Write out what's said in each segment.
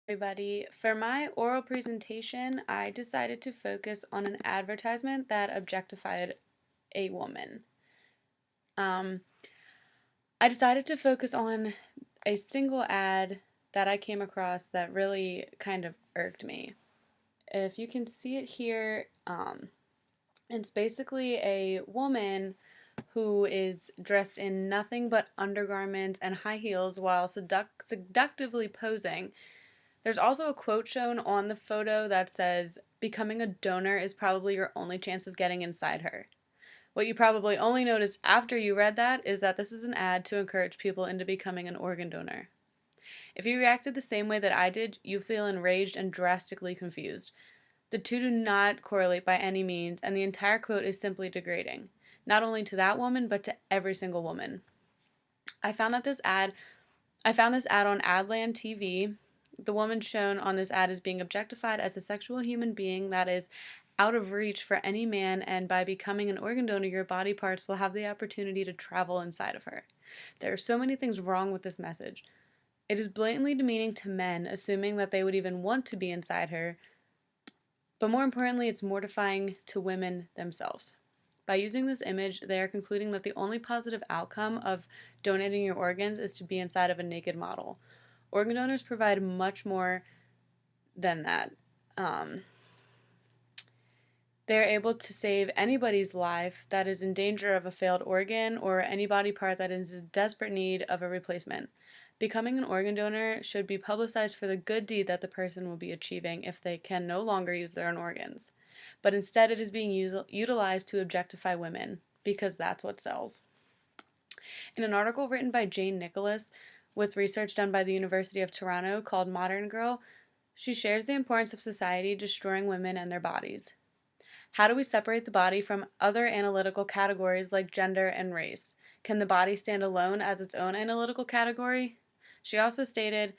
Everybody. For my oral presentation, I decided to focus on an advertisement that objectified a woman. Um, I decided to focus on a single ad that I came across that really kind of irked me. If you can see it here, it's basically a woman who is dressed in nothing but undergarments and high heels while seductively posing. There's also a quote shown on the photo that says, "Becoming a donor is probably your only chance of getting inside her." What you probably only noticed after you read that is that this is an ad to encourage people into becoming an organ donor. If you reacted the same way that I did, you feel enraged and drastically confused. The two do not correlate by any means, and the entire quote is simply degrading, not only to that woman, but to every single woman. I found that this ad I found this ad on Adland TV. The woman shown on this ad is being objectified as a sexual human being that is out of reach for any man, and by becoming an organ donor, your body parts will have the opportunity to travel inside of her. There are so many things wrong with this message. It is blatantly demeaning to men, assuming that they would even want to be inside her, but more importantly, it's mortifying to women themselves. By using this image, they are concluding that the only positive outcome of donating your organs is to be inside of a naked model. Organ donors provide much more than that. Um, they are able to save anybody's life that is in danger of a failed organ or any body part that is in desperate need of a replacement. Becoming an organ donor should be publicized for the good deed that the person will be achieving if they can no longer use their own organs. But instead, it is being utilized to objectify women because that's what sells. In an article written by Jane Nicholas with research done by the University of Toronto called Modern Girl, she shares the importance of society destroying women and their bodies. How do we separate the body from other analytical categories like gender and race? Can the body stand alone as its own analytical category? She also stated,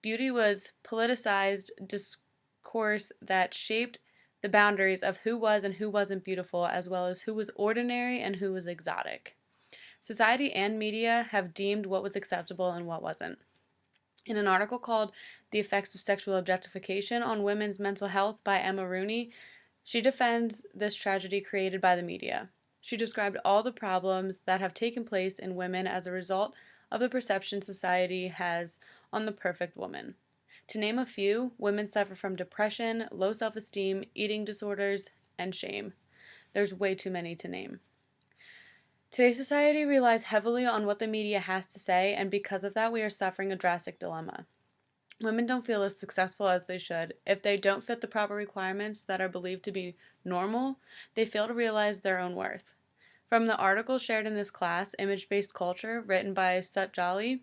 beauty was politicized discourse that shaped the boundaries of who was and who wasn't beautiful, as well as who was ordinary and who was exotic. Society and media have deemed what was acceptable and what wasn't. In an article called The Effects of Sexual Objectification on Women's Mental Health by Emma Rooney, she defends this tragedy created by the media. She described all the problems that have taken place in women as a result of the perception society has on the perfect woman. To name a few, women suffer from depression, low self esteem, eating disorders, and shame. There's way too many to name. Today's society relies heavily on what the media has to say, and because of that, we are suffering a drastic dilemma. Women don't feel as successful as they should. If they don't fit the proper requirements that are believed to be normal, they fail to realize their own worth. From the article shared in this class, Image Based Culture, written by Sut Jolly,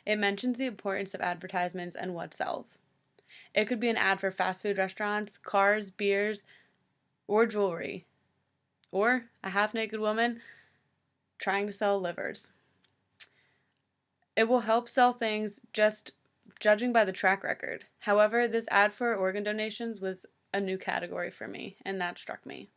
it mentions the importance of advertisements and what sells. It could be an ad for fast food restaurants, cars, beers, or jewelry, or a half naked woman trying to sell livers. It will help sell things just judging by the track record. However, this ad for organ donations was a new category for me, and that struck me.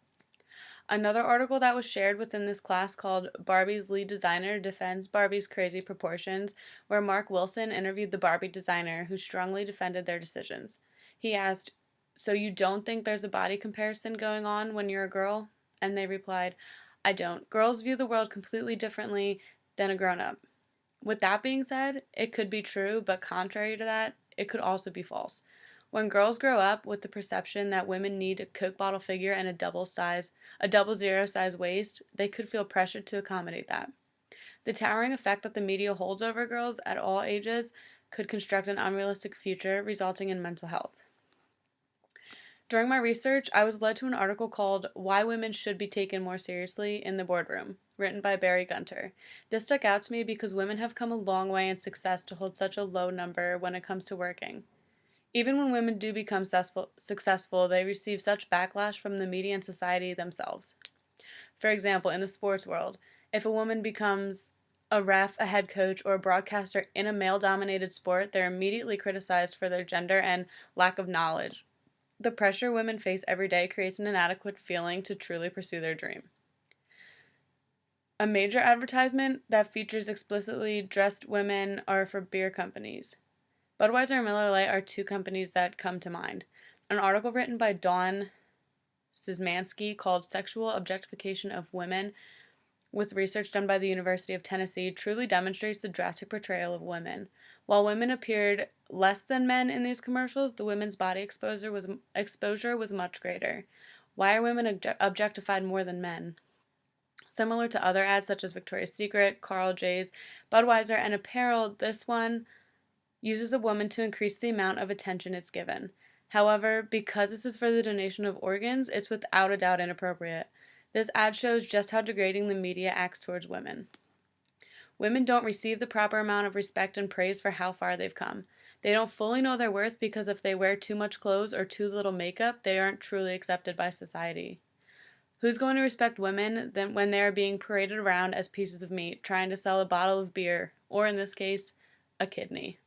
Another article that was shared within this class called Barbie's Lead Designer Defends Barbie's Crazy Proportions, where Mark Wilson interviewed the Barbie designer who strongly defended their decisions. He asked, "So you don't think there's a body comparison going on when you're a girl?" And they replied, "I don't. Girls view the world completely differently than a grown up." With that being said, it could be true, but contrary to that, it could also be false. When girls grow up with the perception that women need a Coke bottle figure and a double zero size waist, they could feel pressured to accommodate that. The towering effect that the media holds over girls at all ages could construct an unrealistic future, resulting in mental health. During my research, I was led to an article called Why Women Should Be Taken More Seriously in the Boardroom, written by Barry Gunter. This stuck out to me because women have come a long way in success to hold such a low number when it comes to working. Even when women do become successful, they receive such backlash from the media and society themselves. For example, in the sports world, if a woman becomes a ref, a head coach, or a broadcaster in a male dominated sport, they're immediately criticized for their gender and lack of knowledge. The pressure women face every day creates an inadequate feeling to truly pursue their dream. A major advertisement that features explicitly dressed women are for beer companies. Budweiser and Miller Lite are two companies that come to mind. An article written by Dawn Szymanski called Sexual Objectification of Women, with research done by the University of Tennessee, truly demonstrates the drastic portrayal of women. While women appeared less than men in these commercials, the women's body exposure was much greater. Why are women objectified more than men? Similar to other ads such as Victoria's Secret, Carl J's, Budweiser, and apparel, this one uses a woman to increase the amount of attention it's given. However, because this is for the donation of organs, it's without a doubt inappropriate. This ad shows just how degrading the media acts towards women. Women don't receive the proper amount of respect and praise for how far they've come. They don't fully know their worth because if they wear too much clothes or too little makeup, they aren't truly accepted by society. Who's going to respect women when they are being paraded around as pieces of meat, trying to sell a bottle of beer, or in this case, a kidney?